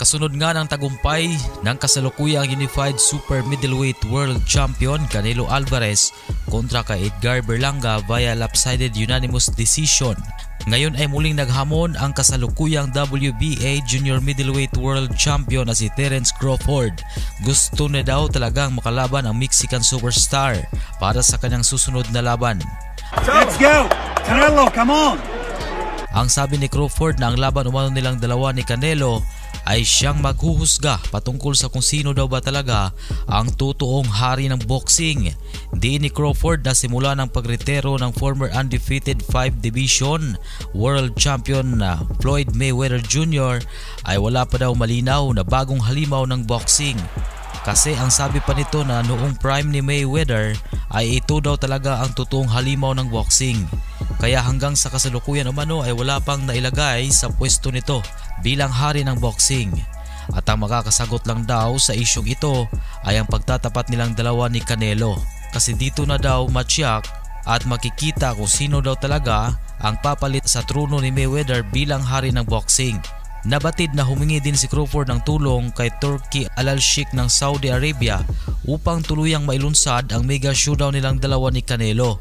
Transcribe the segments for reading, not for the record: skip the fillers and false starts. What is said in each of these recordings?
Kasunod nga ng tagumpay ng kasalukuyang Unified Super Middleweight World Champion Canelo Alvarez kontra kay Edgar Berlanga via lopsided unanimous decision. Ngayon ay muling naghamon ang kasalukuyang WBA Junior Middleweight World Champion na si Terence Crawford. Gusto na daw talagang makalaban ang Mexican superstar para sa kanyang susunod na laban. Let's go! Canelo, come on! Ang sabi ni Crawford na ang laban umano nilang dalawa ni Canelo ay siyang maghuhusga patungkol sa kung sino daw ba talaga ang totoong hari ng boxing. Diin ni Crawford na simula ng pagretiro ng former undefeated 5 division world champion na Floyd Mayweather Jr. ay wala pa daw malinaw na bagong halimaw ng boxing. Kasi ang sabi pa nito na noong prime ni Mayweather ay ito daw talaga ang totoong halimaw ng boxing. Kaya hanggang sa kasalukuyan umano ay wala pang nailagay sa pwesto nito bilang hari ng boxing. At ang makakasagot lang daw sa isyong ito ay ang pagtatapat nilang dalawa ni Canelo. Kasi dito na daw matyak at makikita kung sino daw talaga ang papalit sa trono ni Mayweather bilang hari ng boxing. Nabatid na humingi din si Crawford ng tulong kay Turki Al-Sheikh ng Saudi Arabia upang tuluyang mailunsad ang mega showdown nilang dalawa ni Canelo.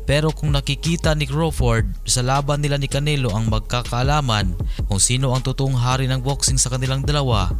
Pero kung nakikita ni Crawford sa laban nila ni Canelo ang magkakaalaman kung sino ang totoong hari ng boxing sa kanilang dalawa,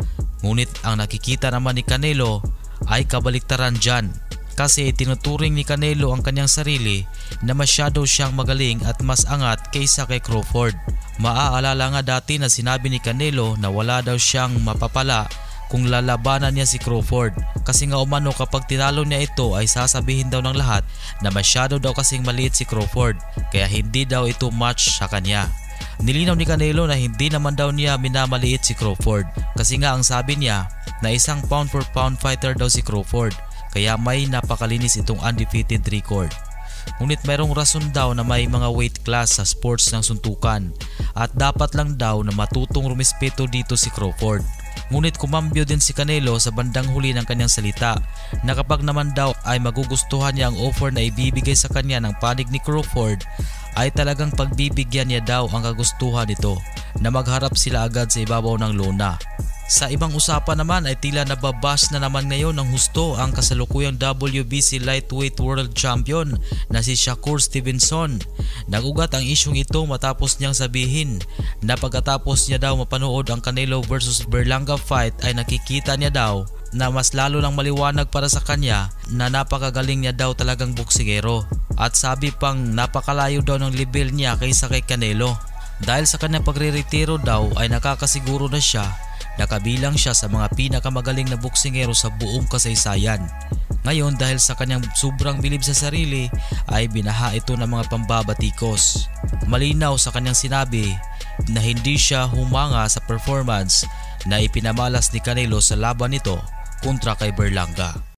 ngunit ang nakikita naman ni Canelo ay kabaliktaran dyan. Kasi tinuturing ni Canelo ang kanyang sarili na masyado siyang magaling at mas angat kaysa kay Crawford. Maaalala nga dati na sinabi ni Canelo na wala daw siyang mapapala kung lalabanan niya si Crawford. Kasi nga umano kapag tinalo niya ito ay sasabihin daw ng lahat na masyado daw kasing maliit si Crawford kaya hindi daw ito match sa kanya. Nilinaw ni Canelo na hindi naman daw niya minamaliit si Crawford kasi nga ang sabi niya na isang pound for pound fighter daw si Crawford. Kaya may napakalinis itong undefeated record. Ngunit mayroong rason daw na may mga weight class sa sports ng suntukan at dapat lang daw na matutong rumispeto dito si Crawford. Ngunit kumambyo din si Canelo sa bandang huli ng kanyang salita na kapag naman daw ay magugustuhan niya ang offer na ibibigay sa kanya ng panig ni Crawford ay talagang pagbibigyan niya daw ang kagustuhan nito na magharap sila agad sa ibabaw ng lona. Sa ibang usapan naman ay tila nababas na naman ngayon ng husto ang kasalukuyang WBC Lightweight World Champion na si Shakur Stevenson. Nagugat ang isyong ito matapos niyang sabihin na pagkatapos niya daw mapanood ang Canelo vs Berlanga fight ay nakikita niya daw na mas lalo lang maliwanag para sa kanya na napakagaling niya daw talagang boksingero. At sabi pang napakalayo daw ng level niya kaysa kay Canelo. Dahil sa kanyang pagre-retiro daw ay nakakasiguro na siya nakabilang siya sa mga pinakamagaling na boksingero sa buong kasaysayan. Ngayon dahil sa kanyang sobrang bilib sa sarili ay binaha ito ng mga pambabatikos. Malinaw sa kanyang sinabi na hindi siya humanga sa performance na ipinamalas ni Canelo sa laban nito kontra kay Berlanga.